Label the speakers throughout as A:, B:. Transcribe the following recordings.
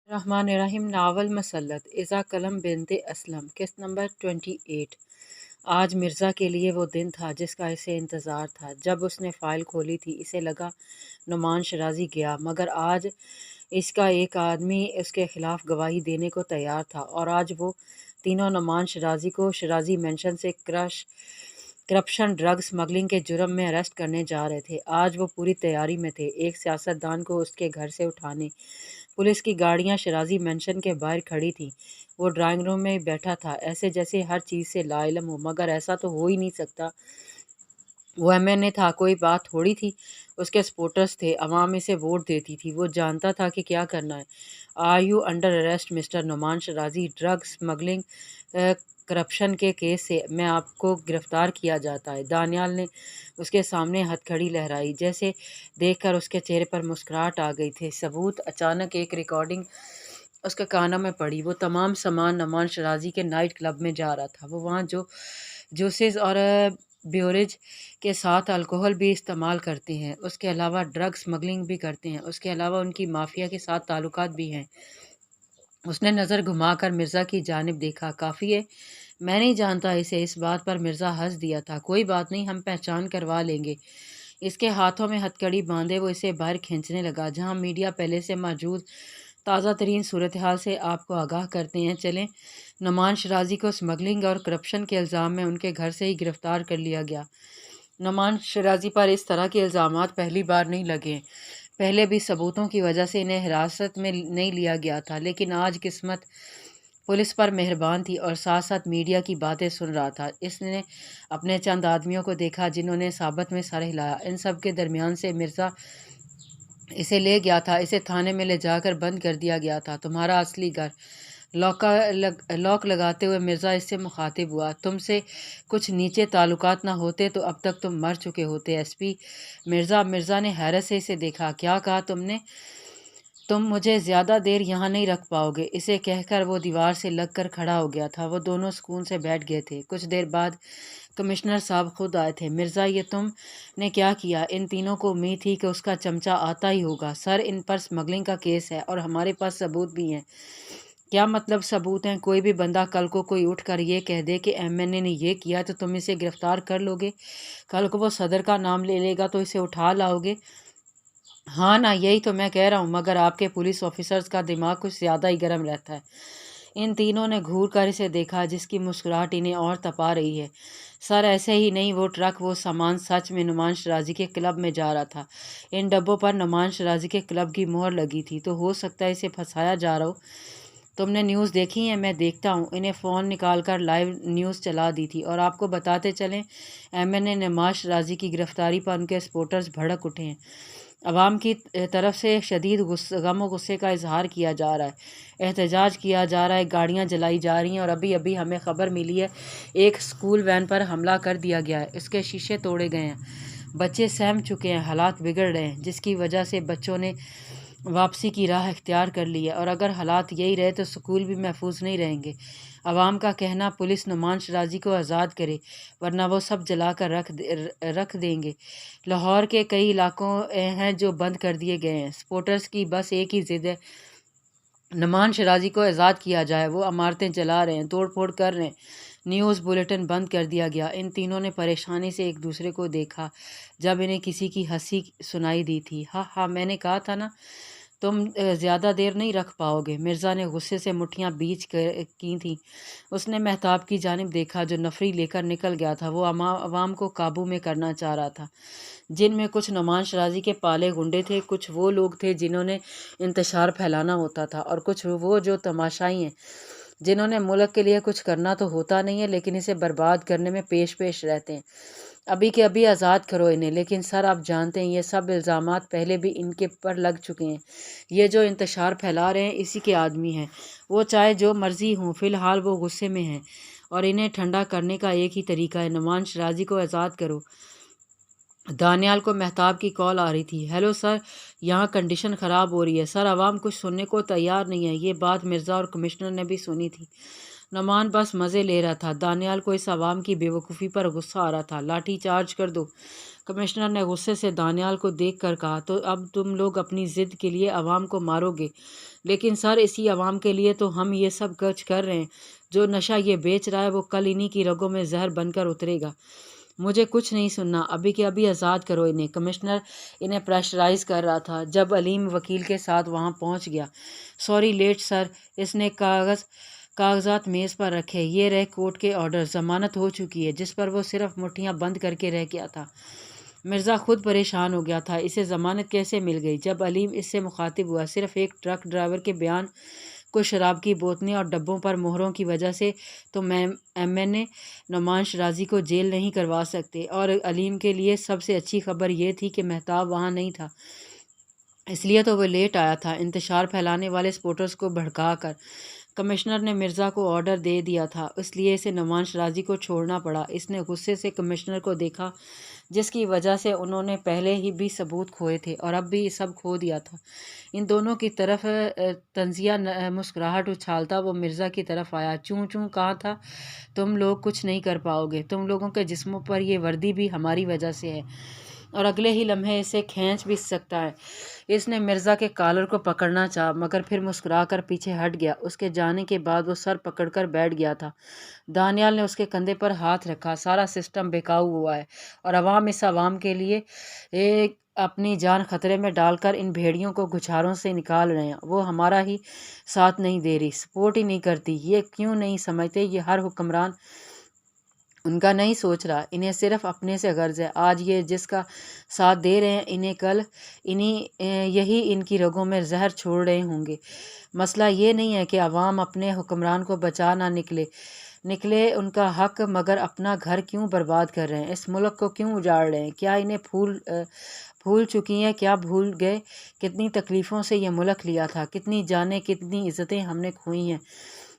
A: रहमान रहीम novel मसल्लत इज़ा कलम बिनते असलम किस्त number 28। आज मिर्ज़ा के लिए वो दिन था जिसका इसे इंतज़ार था। जब उसने फ़ाइल खोली थी इसे लगा नुमान शराजी गया, मगर आज इसका एक आदमी उसके ख़िलाफ़ गवाही देने को तैयार था और आज वो तीनों नुमान शराजी को शराजी मेंशन से करप्शन ड्रग स्मगलिंग के जुर्म में अरेस्ट करने जा रहे थे। आज वो पूरी तैयारी में थे एक सियासतदान को उसके घर से उठाने। पुलिस की गाड़ियां शराजी मेंशन के बाहर खड़ी थीं। वो ड्राइंग रूम में बैठा था, ऐसे जैसे हर चीज़ से लाइलम हो, मगर ऐसा तो हो ही नहीं सकता। वो एमएनए था, कोई बात थोड़ी थी। उसके सपोर्टर्स थे, अवाम इसे वोट देती थी। वो जानता था कि क्या करना है। Are you under arrest mister Numan Shirazi, drug smuggling corruption के केस से मैं आपको गिरफ्तार किया जाता है। दानियाल ने उसके सामने हथकड़ी लहराई, जैसे देखकर उसके चेहरे पर मुस्कुराहट आ गई थी। सबूत। अचानक एक रिकॉर्डिंग उसके कानों में पड़ी। वो तमाम सामान नुमान शराजी के नाइट क्लब में जा रहा था। वो वहाँ जो जूसेस और ब्योरेज के साथ अल्कोहल भी इस्तेमाल करते हैं। उसके अलावा ड्रग स्मगलिंग भी करते हैं। उसके अलावा उनकी माफिया के साथ ताल्लुकात भी हैं। उसने नज़र घुमाकर मिर्ज़ा की जानिब देखा। काफ़ी है, मैं नहीं जानता इसे। इस बात पर मिर्ज़ा हंस दिया था। कोई बात नहीं, हम पहचान करवा लेंगे। इसके हाथों में हथकड़ी बांधे वो इसे बाहर खींचने लगा, जहाँ मीडिया पहले से मौजूद ताज़ा तरीन सूरत हाल से आपको आगाह करते हैं। चलें। नुमान शराजी को स्मगलिंग और करप्शन के इल्ज़ाम में उनके घर से ही गिरफ़्तार कर लिया गया। नुमान शराजी पर इस तरह के इल्ज़ामात पहली बार नहीं लगे। पहले भी सबूतों की वजह से इन्हें हिरासत में नहीं लिया गया था, लेकिन आज किस्मत पुलिस पर मेहरबान थी और साथ साथ मीडिया की बातें सुन रहा था। इसने अपने चंद आदमियों को देखा जिन्होंने साबत में सर हिलाया। इन सब के दरमियान से मिर्ज़ा इसे ले गया था। इसे थाने में ले जाकर बंद कर दिया गया था। तुम्हारा असली घर। लॉक लगाते हुए मिर्ज़ा इससे मुखातिब हुआ। तुमसे कुछ नीचे ताल्लुकात ना होते तो अब तक तुम मर चुके होते। एसपी मिर्ज़ा ने हैरत से इसे देखा। क्या कहा तुमने? तुम मुझे ज़्यादा देर यहाँ नहीं रख पाओगे। इसे कहकर वो दीवार से लग कर खड़ा हो गया था। वो दोनों सुकून से बैठ गए थे। कुछ देर बाद कमिश्नर साहब खुद आए थे। मिर्ज़ा, ये तुमने क्या किया? इन तीनों को उम्मीद थी कि उसका चमचा आता ही होगा। सर, इन पर स्मगलिंग का केस है और हमारे पास सबूत भी हैं। क्या मतलब सबूत हैं? कोई भी बंदा कल को कोई उठ कर ये कह दे कि एमएनए ने ये किया तो तुम इसे गिरफ्तार कर लोगे। कल को वो सदर का नाम ले लेगा तो इसे उठा लाओगे। हाँ ना, यही तो मैं कह रहा हूँ, मगर आपके पुलिस ऑफिसर्स का दिमाग कुछ ज़्यादा ही गर्म रहता है। इन तीनों ने घूर कर इसे देखा, जिसकी मुस्कुराहट इन्हें और तपा रही है। सर, ऐसे ही नहीं, वो ट्रक, वो सामान सच में नुमान शराजी के क्लब में जा रहा था। इन डब्बों पर नुमान शराजी के क्लब की मोहर लगी थी, तो हो सकता है इसे फंसाया जा रहा हो। तुमने न्यूज़ देखी है? मैं देखता हूँ। इन्हें फ़ोन निकाल कर लाइव न्यूज़ चला दी थी। और आपको बताते चलें, एमएनए नुमान शराजी की गिरफ्तारी पर उनके सपोर्टर्स भड़क उठे हैं। अवाम की तरफ से शदीद गम और गुस्से का इजहार किया जा रहा है, एहतजाज किया जा रहा है, गाड़ियाँ जलाई जा रही हैं। और अभी अभी हमें ख़बर मिली है एक स्कूल वैन पर हमला कर दिया गया है, इसके शीशे तोड़े गए हैं। बच्चे सहम चुके हैं, हालात बिगड़ रहे हैं, जिसकी वजह से बच्चों ने वापसी की राह इख्तियार कर ली है। और अगर हालात यही रहे तो स्कूल भी महफूज नहीं रहेंगे। अवाम का कहना पुलिस नुमान शराजी को आज़ाद करे, वरना वो सब जला कर रख देंगे। लाहौर के कई इलाकों हैं जो बंद कर दिए गए हैं। सपोर्टर्स की बस एक ही ज़िद है, नुमान शराजी को आज़ाद किया जाए। वो इमारतें जला रहे हैं, तोड़ फोड़ कर रहे हैं। न्यूज़ बुलेटिन बंद कर दिया गया। इन तीनों ने परेशानी से एक दूसरे को देखा। जब इन्हें किसी की हंसी सुनाई दी थी। हाँ हाँ, मैंने कहा था ना, तुम ज़्यादा देर नहीं रख पाओगे। मिर्ज़ा ने गुस्से से मुट्ठियाँ बीच की थीं। उसने महताब की जानिब देखा, जो नफरी लेकर निकल गया था। वो अवाम को काबू में करना चाह रहा था, जिनमें कुछ नुमान शराजी के पाले गुंडे थे, कुछ वो लोग थे जिन्होंने इंतशार फैलाना होता था, और कुछ वो जो तमाशाई हैं, जिन्होंने मुल्क के लिए कुछ करना तो होता नहीं है लेकिन इसे बर्बाद करने में पेश पेश रहते हैं। अभी के अभी आज़ाद करो इन्हें। लेकिन सर, आप जानते हैं ये सब इल्ज़ामात पहले भी इनके पर लग चुके हैं। ये जो इंतशार फैला रहे हैं इसी के आदमी हैं। वो चाहे जो मर्ज़ी हों, फ़िलहाल वो गुस्से में हैं और इन्हें ठंडा करने का एक ही तरीका है, नुमान शराजी को आज़ाद करो। दानियाल को महताब की कॉल आ रही थी। हेलो सर, यहाँ कंडीशन ख़राब हो रही है। सर, आवाम कुछ सुनने को तैयार नहीं है। ये बात मिर्ज़ा और कमिश्नर ने भी सुनी थी। नुमान बस मज़े ले रहा था। दानियाल को इस आवाम की बेवकूफ़ी पर गुस्सा आ रहा था। लाठी चार्ज कर दो, कमिश्नर ने गुस्से से दानियाल को देख कर कहा। तो अब तुम लोग अपनी ज़िद के लिए आवाम को मारोगे? لیکن سر اسی عوام کے لیے تو ہم یہ سب کچھ کر رہے ہیں۔ جو نشہ یہ بیچ رہا ہے وہ کل انہی کی رگوں میں زہر بن کر اترے گا۔ مجھے کچھ نہیں سننا، ابھی کے ابھی آزاد کرو انہیں۔ کمشنر انہیں پریشرائز کر رہا تھا جب علیم وکیل کے ساتھ وہاں پہنچ گیا۔ سوری لیٹ سر۔ اس نے کاغذات میز پر رکھے۔ یہ رہے کورٹ کے آرڈر۔ ضمانت ہو چکی ہے جس پر وہ صرف مٹھیاں بند کر کے رہ گیا تھا۔ مرزا خود پریشان ہو گیا تھا، اسے ضمانت کیسے مل گئی؟ جب علیم اس سے مخاطب ہوا، صرف ایک ٹرک ڈرائیور کے بیان، کچھ شراب کی بوتلیں اور ڈبوں پر مہروں کی وجہ سے تو ایم این اے نعمان شرازی کو جیل نہیں کروا سکتے۔ اور علیم کے لیے سب سے اچھی خبر یہ تھی کہ مہتاب وہاں نہیں تھا، اس لیے تو وہ لیٹ آیا تھا، انتشار پھیلانے والے سپورٹرز کو بھڑکا کر۔ کمشنر نے مرزا کو آرڈر دے دیا تھا، اس لیے اسے نعمان شرازی کو چھوڑنا پڑا۔ اس نے غصے سے کمشنر کو دیکھا، جس کی وجہ سے انہوں نے پہلے ہی بھی ثبوت کھوئے تھے اور اب بھی سب کھو دیا تھا۔ ان دونوں کی طرف طنزیہ مسکراہٹ اچھالتا وہ مرزا کی طرف آیا۔ چوں چوں کہا تھا، تم لوگ کچھ نہیں کر پاؤ گے، تم لوگوں کے جسموں پر یہ وردی بھی ہماری وجہ سے ہے، اور اگلے ہی لمحے اسے کھینچ بھی سکتا ہے۔ اس نے مرزا کے کالر کو پکڑنا چاہا مگر پھر مسکرا کر پیچھے ہٹ گیا۔ اس کے جانے کے بعد وہ سر پکڑ کر بیٹھ گیا تھا۔ دانیال نے اس کے کندھے پر ہاتھ رکھا۔ سارا سسٹم بیکاؤ ہوا ہے اور عوام اس عوام کے لیے اپنی جان خطرے میں ڈال کر ان بھیڑیوں کو گچھاروں سے نکال رہے ہیں۔ وہ ہمارا ہی ساتھ نہیں دے رہی، سپورٹ ہی نہیں کرتی۔ یہ کیوں نہیں سمجھتے؟ یہ ہر حکمران ان کا نہیں سوچ رہا، انہیں صرف اپنے سے غرض ہے۔ آج یہ جس کا ساتھ دے رہے ہیں، انہیں کل یہی ان کی رگوں میں زہر چھوڑ رہے ہوں گے۔ مسئلہ یہ نہیں ہے کہ عوام اپنے حکمران کو بچا نہ نکلے ان کا حق، مگر اپنا گھر کیوں برباد کر رہے ہیں؟ اس ملک کو کیوں اجاڑ رہے ہیں؟ کیا انہیں پھول چکی ہیں؟ کیا بھول گئے کتنی تکلیفوں سے یہ ملک لیا تھا؟ کتنی جانیں، کتنی عزتیں ہم نے کھوئی ہیں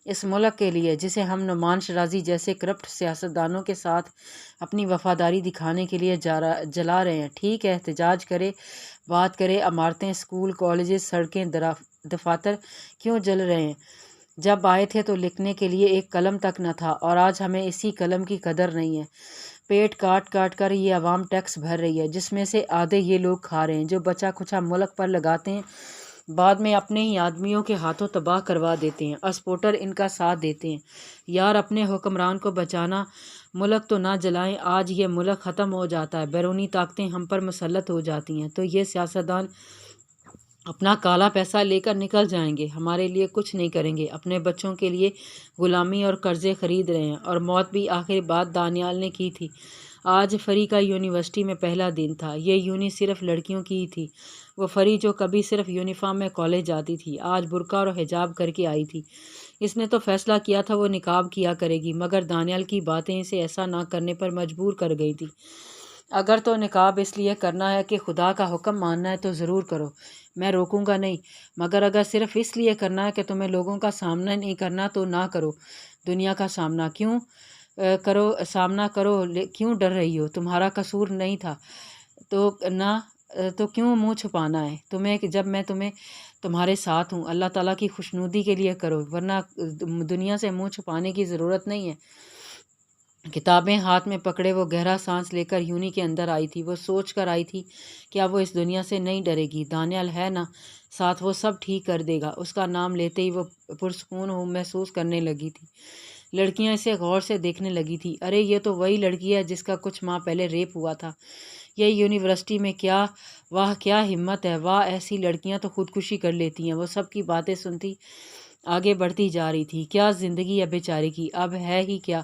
A: اس ملک کے لیے، جسے ہم نعمان شرازی جیسے کرپٹ سیاستدانوں کے ساتھ اپنی وفاداری دکھانے کے لیے جلا رہے ہیں۔ ٹھیک ہے، احتجاج کرے، بات کرے، عمارتیں، اسکول، کالجز، سڑکیں، دفاتر کیوں جل رہے ہیں؟ جب آئے تھے تو لکھنے کے لیے ایک قلم تک نہ تھا، اور آج ہمیں اسی قلم کی قدر نہیں ہے۔ پیٹ کاٹ کاٹ کر یہ عوام ٹیکس بھر رہی ہے، جس میں سے آدھے یہ لوگ کھا رہے ہیں، جو بچا کھچا ملک پر لگاتے ہیں، بعد میں اپنے ہی آدمیوں کے ہاتھوں تباہ کروا دیتے ہیں، اور سپورٹر ان کا ساتھ دیتے ہیں۔ یار، اپنے حکمران کو بچانا، ملک تو نہ جلائیں۔ آج یہ ملک ختم ہو جاتا ہے، بیرونی طاقتیں ہم پر مسلط ہو جاتی ہیں، تو یہ سیاستدان اپنا کالا پیسہ لے کر نکل جائیں گے، ہمارے لیے کچھ نہیں کریں گے، اپنے بچوں کے لیے غلامی اور قرضے خرید رہے ہیں۔ اور موت بھی آخری بات دانیال نے کی تھی۔ آج فری کا یونیورسٹی میں پہلا دن تھا۔ یہ یونی صرف لڑکیوں کی ہی تھی۔ وہ فری جو کبھی صرف یونیفارم میں کالج جاتی تھی، آج برقع اور حجاب کر کے آئی تھی۔ اس نے تو فیصلہ کیا تھا وہ نقاب کیا کرے گی، مگر دانیال کی باتیں اسے ایسا نہ کرنے پر مجبور کر گئی تھی۔ اگر تو نقاب اس لیے کرنا ہے کہ خدا کا حکم ماننا ہے تو ضرور کرو، میں روکوں گا نہیں، مگر اگر صرف اس لیے کرنا ہے کہ تمہیں لوگوں کا سامنا نہیں کرنا تو نہ کرو۔ دنیا کا سامنا کیوں کرو، کیوں ڈر رہی ہو؟ تمہارا قصور نہیں تھا تو کیوں منہ چھپانا ہے تمہیں؟ جب میں تمہارے ساتھ ہوں، اللہ تعالیٰ کی خوشنودی کے لیے کرو، ورنہ دنیا سے منہ چھپانے کی ضرورت نہیں ہے۔ کتابیں ہاتھ میں پکڑے وہ گہرا سانس لے کر یونی کے اندر آئی تھی۔ وہ سوچ کر آئی تھی کیا وہ اس دنیا سے نہیں ڈرے گی؟ دانیال ہے نا ساتھ، وہ سب ٹھیک کر دے گا۔ اس کا نام لیتے ہی وہ پرسکون محسوس کرنے لگی تھی۔ لڑکیاں اسے غور سے دیکھنے لگی تھی۔ ارے یہ تو وہی لڑکی ہے جس کا کچھ ماہ پہلے ریپ ہوا تھا۔ یہ یونیورسٹی میں واہ کیا ہمت ہے، واہ ایسی لڑکیاں تو خودکشی کر لیتی ہیں۔ وہ سب کی باتیں سنتی آگے بڑھتی جا رہی تھی۔ کیا زندگی ہے بیچاری کی، اب ہے ہی کیا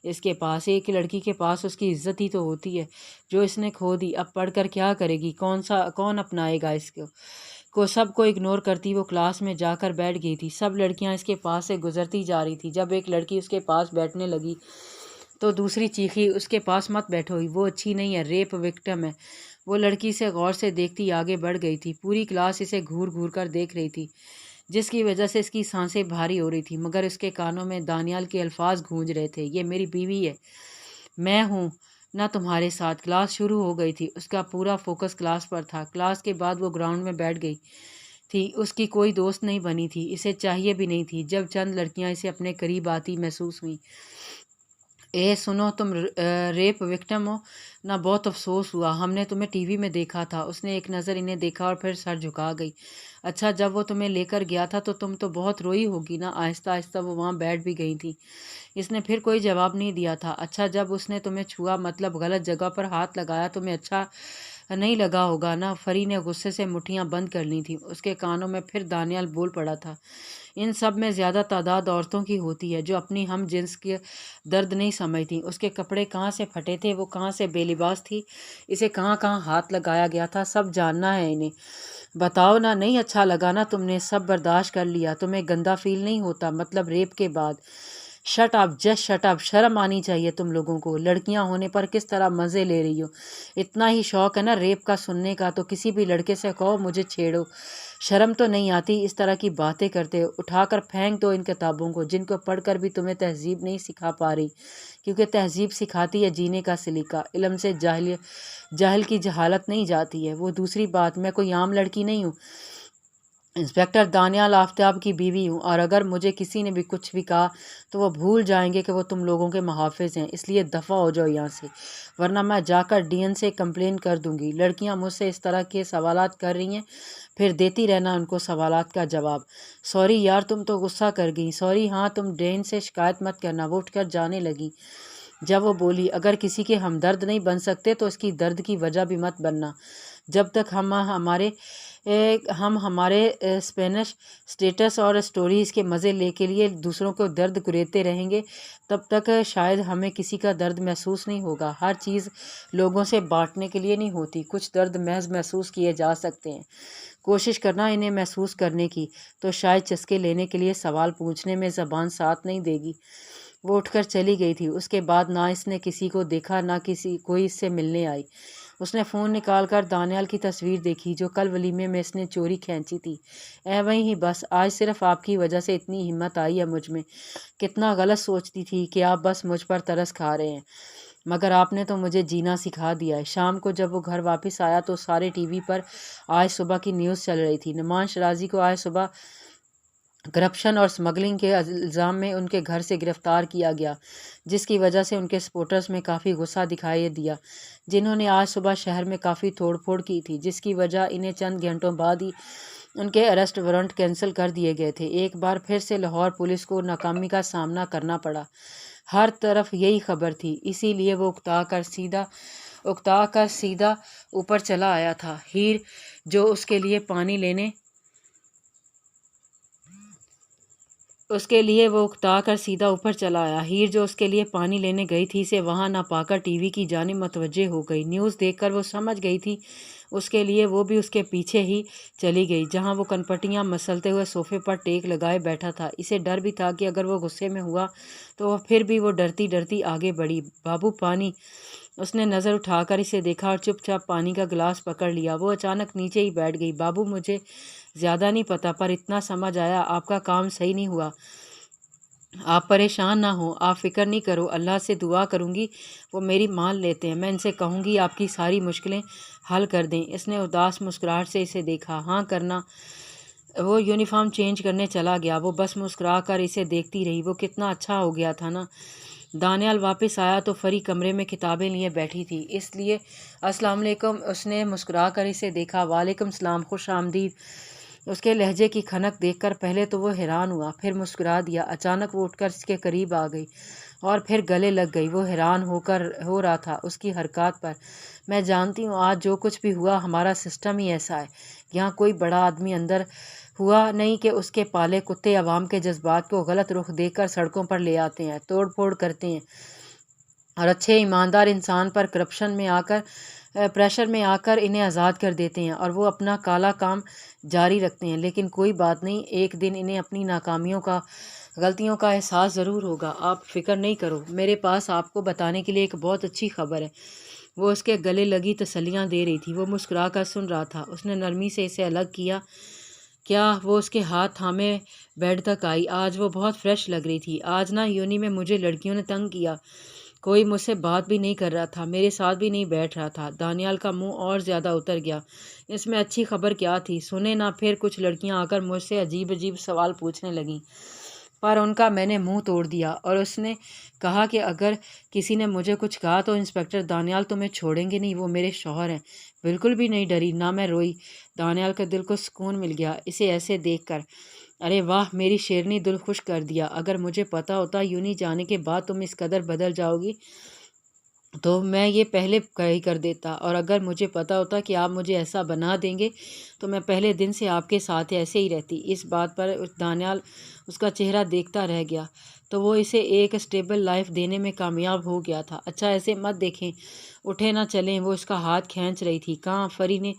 A: اس کے پاس؟ ایک لڑکی کے پاس اس کی عزت ہی تو ہوتی ہے جو اس نے کھو دی۔ اب پڑھ کر کیا کرے گی؟ کون اپنائے گا اس کو؟ سب کو اگنور کرتی وہ کلاس میں جا کر بیٹھ گئی تھی۔ سب لڑکیاں اس کے پاس سے گزرتی جا رہی تھی۔ جب ایک لڑکی اس کے پاس بیٹھنے لگی تو دوسری چیخی، اس کے پاس مت بیٹھو، وہ اچھی نہیں ہے، ریپ وکٹم ہے۔ وہ لڑکی سے غور سے دیکھتی آگے بڑھ گئی تھی۔ پوری کلاس اسے گھور گھور کر دیکھ رہی تھی، جس کی وجہ سے اس کی سانسیں بھاری ہو رہی تھی، مگر اس کے کانوں میں دانیال کے الفاظ گونج رہے تھے، یہ میری بیوی ہے، میں ہوں نہ تمہارے ساتھ۔ کلاس شروع ہو گئی تھی، اس کا پورا فوکس کلاس پر تھا۔ کلاس کے بعد وہ گراؤنڈ میں بیٹھ گئی تھی۔ اس کی کوئی دوست نہیں بنی تھی، اسے چاہیے بھی نہیں تھی۔ جب چند لڑکیاں اسے اپنے قریب آتی محسوس ہوئیں सुनो तुम रेप विक्टिम हो ना, बहुत अफसोस हुआ, हमने तुम्हें टीवी में देखा था। उसने एक नज़र इन्हें देखा और फिर सर झुका गई। अच्छा, जब वो तुम्हें लेकर गया था तो तुम तो बहुत रोई होगी ना। आहिस्ता आहिस्ता वो वहाँ बैठ भी गई थी। इसने फिर कोई जवाब नहीं दिया था। अच्छा, जब उसने तुम्हें छुआ, मतलब गलत जगह पर हाथ लगाया, तुम्हें अच्छा नहीं लगा होगा ना। फरी ने गुस्से से मुट्ठियां बंद कर ली थी। उसके कानों में फिर दानियाल बोल पड़ा था, इन सब में ज़्यादा तादाद औरतों की होती है जो अपनी हम जिन्स के दर्द नहीं समझती। उसके कपड़े कहाँ से फटे थे, वो कहाँ से बेलिबास थी, इसे कहाँ कहाँ हाथ लगाया गया था, सब जानना है इन्हें। बताओ ना, नहीं अच्छा लगा ना, तुमने सब बर्दाश्त कर लिया, तुम्हें गंदा फील नहीं होता, मतलब रेप के बाद। Shut up, just shut up, शर्म आनी चाहिए तुम लोगों को। लड़कियां होने पर किस तरह मज़े ले रही हो। इतना ही शौक है ना रेप का सुनने का, तो किसी भी लड़के से कहो मुझे छेड़ो। शर्म तो नहीं आती इस तरह की बातें करते हो। उठाकर फेंक दो इन किताबों को जिनको पढ़कर भी तुम्हें तहजीब नहीं सिखा पा रही, क्योंकि तहजीब सिखाती है जीने का सलीका। इल्म से जाहिल की जहालत नहीं जाती है। वो दूसरी बात, मैं कोई आम लड़की नहीं हूँ, इंस्पेक्टर दानियाल आफ्ताब की बीवी हूँ, और अगर मुझे किसी ने भी कुछ भी कहा तो वो भूल जाएंगे कि वो तुम लोगों के मुहाफ़िज़ हैं। इसलिए दफ़ा हो जाओ यहाँ से, वरना मैं जाकर डीएन से कंप्लेन कर दूँगी। लड़कियाँ मुझसे इस तरह के सवालात कर रही हैं, फिर देती रहना उनको सवालात का जवाब। सॉरी यार, तुम तो गुस्सा कर गई। सॉरी, हाँ तुम डीएन से शिकायत मत करना। वो उठकर जाने लगी। जब वो बोली, अगर किसी के हमदर्द नहीं बन सकते तो इसकी दर्द की वजह भी मत बनना। जब तक हम हमारे स्पेनिश स्टेटस और स्टोरीज़ के मज़े ले के लिए दूसरों को दर्द कुरेदते रहेंगे, तब तक शायद हमें किसी का दर्द महसूस नहीं होगा। हर चीज़ लोगों से बांटने के लिए नहीं होती। कुछ दर्द महज महसूस किए जा सकते हैं। कोशिश करना इन्हें महसूस करने की, तो शायद चस्के लेने के लिए सवाल पूछने में ज़बान साथ नहीं देगी। वो उठकर चली गई थी। उसके बाद ना इसने किसी को देखा, ना कोई इससे मिलने आई। उसने फ़ोन निकाल कर दानियाल की तस्वीर देखी जो कल वलीमे में इसने चोरी खींची थी। वहीं ही बस, आज सिर्फ आपकी वजह से इतनी हिम्मत आई है मुझ में। कितना गलत सोचती थी कि आप बस मुझ पर तरस खा रहे हैं, मगर आपने तो मुझे जीना सिखा दिया है। शाम को जब वो घर वापस आया तो सारे टीवी पर आज सुबह की न्यूज़ चल रही थी। नुमान शराजी को आज सुबह करप्शन और स्मगलिंग के इल्ज़ाम में उनके घर से गिरफ़्तार किया गया, जिसकी वजह से उनके सपोर्टर्स में काफ़ी गुस्सा दिखाई दिया, जिन्होंने आज सुबह शहर में काफ़ी तोड़ फोड़ की थी, जिसकी वजह इन्हें चंद घंटों बाद ही उनके अरेस्ट वारंट कैंसिल कर दिए गए थे। एक बार फिर से लाहौर पुलिस को नाकामी का सामना करना पड़ा। हर तरफ यही खबर थी, इसीलिए वो उकता कर सीधा ऊपर चला आया था। हीर जो उसके लिए पानी लेने उसके लिए वो उकता कर सीधा ऊपर चला आया। हीर जो उसके लिए पानी लेने गई थी, इसे वहां ना पाकर टीवी की जानिब मुतवज्जे हो गई। न्यूज़ देखकर वो समझ गई थी उसके लिए वो भी उसके पीछे ही चली गई, जहां वो कनपटियां मसलते हुए सोफे पर टेक लगाए बैठा था। इसे डर भी था कि अगर वो गुस्से में हुआ तो फिर भी वो डरती डरती आगे बढ़ी। बाबू पानी। उसने नज़र उठाकर इसे देखा और चुपचाप पानी का गिलास पकड़ लिया। वो अचानक नीचे ही बैठ गई। बाबू, मुझे ज़्यादा नहीं पता, पर इतना समझ आया आपका काम सही नहीं हुआ। आप परेशान ना हो, आप फ़िक्र नहीं करो, अल्लाह से दुआ करूँगी वो मेरी मान लेते हैं। मैं इनसे कहूँगी आपकी सारी मुश्किलें हल कर दें। इसने उदास मुस्कुराहट से इसे देखा। हाँ करना। वो यूनिफॉर्म चेंज करने चला गया। वो बस मुस्कुरा कर इसे देखती रही। वो कितना अच्छा हो गया था ना। दानियाल वापस आया तो फरी कमरे में किताबें लिए बैठी थी, इसलिए अस्सलाम वालेकुम उसने मुस्कुरा कर इसे देखा। वालेकुम सलाम, खुश आमदीद। उसके लहजे की खनक देखकर पहले तो वो हैरान हुआ, फिर मुस्कुरा दिया। अचानक वो उठकर इसके करीब आ गई और फिर गले लग गई। वो हैरान हो रहा था उसकी हरकत पर। मैं जानती हूँ आज जो कुछ भी हुआ हमारा सिस्टम ही ऐसा है। यहाँ कोई बड़ा आदमी अंदर हुआ नहीं कि उसके पाले कुत्ते अवाम के जज्बात को गलत रुख देकर सड़कों पर ले आते हैं, तोड़ फोड़ करते हैं, और अच्छे ईमानदार इंसान पर करप्शन में आकर प्रेशर में आकर इन्हें आज़ाद कर देते हैं और वो अपना काला काम जारी रखते हैं। लेकिन कोई बात नहीं, एक दिन इन्हें अपनी गलतियों का एहसास ज़रूर होगा। आप फिक्र नहीं करो, मेरे पास आपको बताने के लिए एक बहुत अच्छी खबर है। वो उसके गले लगी तसल्लियाँ दे रही थी। वो मुस्कुरा कर सुन रहा था। उसने नरमी से इसे अलग किया। क्या वो उसके हाथ थामे बेड तक आई। आज वो बहुत फ्रेश लग रही थी। आज ना यूनी में मुझे लड़कियों ने तंग किया। कोई मुझसे बात भी नहीं कर रहा था, मेरे साथ भी नहीं बैठ रहा था। दानियाल का मुंह और ज़्यादा उतर गया। इसमें अच्छी खबर क्या थी? सुने ना, फिर कुछ लड़कियां आकर मुझसे अजीब अजीब सवाल पूछने लगीं। पर उनका मैंने मुंह तोड़ दिया और उसने कहा कि अगर किसी ने मुझे कुछ कहा तो इंस्पेक्टर दानियाल तुम्हें छोड़ेंगे नहीं, वो मेरे शौहर हैं। बिल्कुल भी नहीं डरी, ना मैं रोई। दानियाल के दिल को सुकून मिल गया इसे ऐसे देखकर। अरे वाह, मेरी शेरनी, दिल खुश कर दिया। अगर मुझे पता होता यूनी जाने के बाद तुम इस कदर बदल जाओगी तो मैं ये पहले ही कर देता, और अगर मुझे पता होता कि आप मुझे ऐसा बना देंगे तो मैं पहले दिन से आपके साथ ऐसे ही रहती। इस बात पर दानियाल उसका चेहरा देखता रह गया। तो वो इसे एक स्टेबल लाइफ देने में कामयाब हो गया था। अच्छा ऐसे मत देखें, उठे ना चलें। वो उसका हाथ खींच रही थी। कहाँ? फरी ने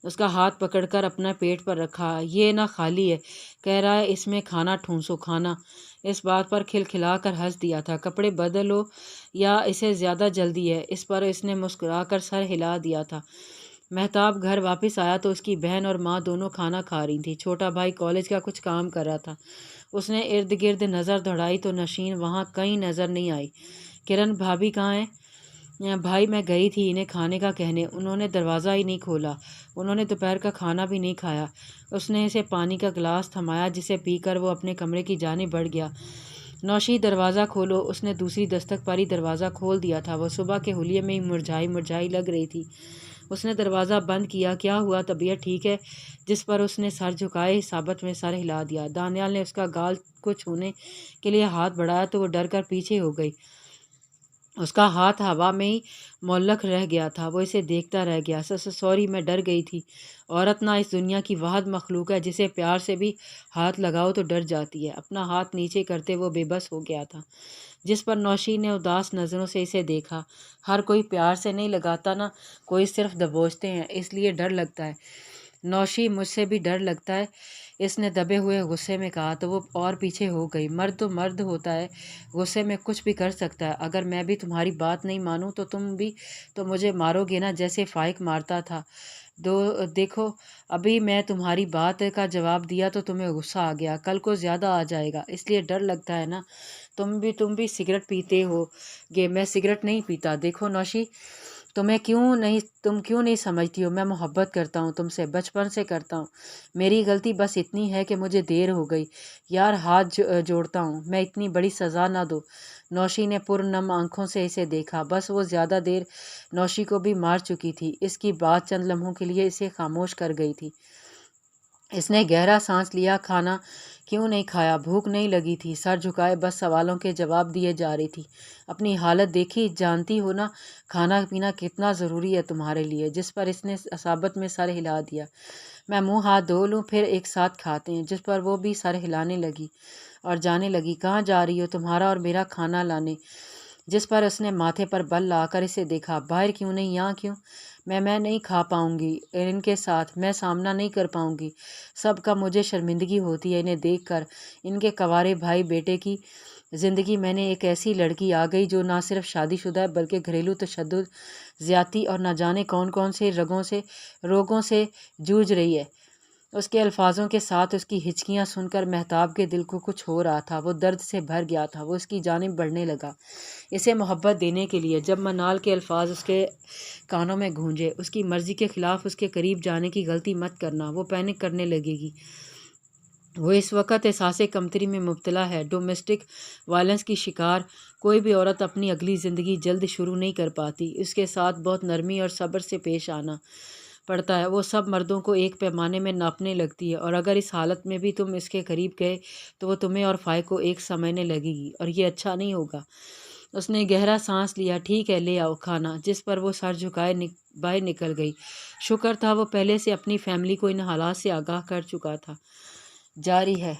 A: उसका हाथ पकड़कर अपना पेट पर रखा। ये ना खाली है, कह रहा है इसमें खाना ठूंसो, खाना। इस बात पर खिलखिलाकर हंस दिया था। कपड़े बदलो या इसे ज़्यादा जल्दी है? इस पर इसने मुस्कुराकर सर हिला दिया था। महताब घर वापस आया तो उसकी बहन और माँ दोनों खाना खा रही थी। छोटा भाई कॉलेज का कुछ काम कर रहा था। उसने इर्द गिर्द नज़र दौड़ाई तो नशीन वहाँ कहीं नज़र नहीं आई। किरण भाभी कहाँ हैं? भाई मैं गई थी इन्हें खाने का कहने, उन्होंने दरवाज़ा ही नहीं खोला। उन्होंने दोपहर का खाना भी नहीं खाया। उसने इसे पानी का गिलास थमाया जिसे पीकर वो अपने कमरे की जानिब बढ़ गया। नौशी दरवाज़ा खोलो। उसने दूसरी दस्तक पर ही दरवाज़ा खोल दिया था। वो सुबह के हुलिये में ही मुरझाई मुरझाई लग रही थी। उसने दरवाज़ा बंद किया। क्या हुआ, तबीयत ठीक है? जिस पर उसने सर झुकाए साबत में सर हिला दिया। दानियाल ने उसका गाल को छूने के लिए हाथ बढ़ाया तो वो डर कर पीछे हो गई। उसका हाथ हवा में ही मुअल्लक रह गया था। वो इसे देखता रह गया। सॉरी, मैं डर गई थी। औरत ना इस दुनिया की वाहिद मखलूक है जिसे प्यार से भी हाथ लगाओ तो डर जाती है। अपना हाथ नीचे करते वो बेबस हो गया था। जिस पर नौशी ने उदास नज़रों से इसे देखा। हर कोई प्यार से नहीं लगाता ना, कोई सिर्फ दबोचते हैं, इसलिए डर लगता है। नौशी, मुझसे भी डर लगता है, इसने दबे हुए गुस्से में कहा। तो वो और पीछे हो गई। मर्द तो मर्द होता है, गुस्से में कुछ भी कर सकता है। अगर मैं भी तुम्हारी बात नहीं मानूं तो तुम भी तो मुझे मारोगे ना, जैसे फाइक मारता था। देखो, अभी मैं तुम्हारी बात का जवाब दिया तो तुम्हें गुस्सा आ गया, कल को ज़्यादा आ जाएगा, इसलिए डर लगता है ना। तुम भी सिगरेट पीते हो गे, मैं सिगरेट नहीं पीता। देखो नौशी, तुम क्यों नहीं समझती हो? मैं मोहब्बत करता हूँ तुमसे, बचपन से करता हूँ। मेरी गलती बस इतनी है कि मुझे देर हो गई। यार हाथ जोड़ता हूँ, मैं इतनी बड़ी सज़ा ना दो। नौशी ने पुरनम आंखों से इसे देखा। बस वो ज़्यादा देर नौशी को भी मार चुकी थी। इसकी बात चंद लम्हों के लिए इसे खामोश कर गई थी। इसने गहरा सांस लिया। खाना क्यों नहीं खाया? भूख नहीं लगी थी? सर झुकाए बस सवालों के जवाब दिए जा रही थी। अपनी हालत देखी, जानती हो ना खाना पीना कितना ज़रूरी है तुम्हारे लिए। जिस पर इसने असाबत में सर हिला दिया। मैं मुंह हाथ धो लूँ फिर एक साथ खाते हैं। जिस पर वो भी सर हिलाने लगी और जाने लगी। कहाँ जा रही हो? तुम्हारा और मेरा खाना लाने। जिस पर उसने माथे पर बल लाकर इसे देखा। बाहर क्यों नहीं, यहाँ क्यों? मैं नहीं खा पाऊंगी इनके साथ, मैं सामना नहीं कर पाऊंगी। सबका मुझे शर्मिंदगी होती है इन्हें देखकर। इनके कवारे भाई बेटे की ज़िंदगी मैंने एक ऐसी लड़की आ गई जो ना सिर्फ शादीशुदा है बल्कि घरेलू तशद्दुद, ज़्यादती और न जाने कौन कौन से रोगों से जूझ रही है। उसके अल्फाजों के साथ उसकी हिचकियां सुनकर महताब के दिल को कुछ हो रहा था। वो दर्द से भर गया था। वो उसकी जानिब बढ़ने लगा इसे मोहब्बत देने के लिए। जब मनाल के अल्फाज उसके कानों में गूंजे, उसकी मर्ज़ी के ख़िलाफ़ उसके करीब जाने की गलती मत करना, वो पैनिक करने लगेगी। वो इस वक्त एहसास कमतरी में मुब्तला है, डोमेस्टिक वायलेंस की शिकार। कोई भी औरत अपनी अगली ज़िंदगी जल्द शुरू नहीं कर पाती। उसके साथ बहुत नरमी और सब्र से पेश आना पड़ता है। वो सब मर्दों को एक पैमाने में नापने लगती है, और अगर इस हालत में भी तुम इसके करीब गए तो वो तुम्हें और फ़ाय को एक समझने लगेगी, और ये अच्छा नहीं होगा। उसने गहरा सांस लिया। ठीक है, ले आओ खाना। जिस पर वो सर झुकाए बाहर निकल गई। शुक्र था वो पहले से अपनी फैमिली को इन हालात से आगाह कर चुका था। जारी है।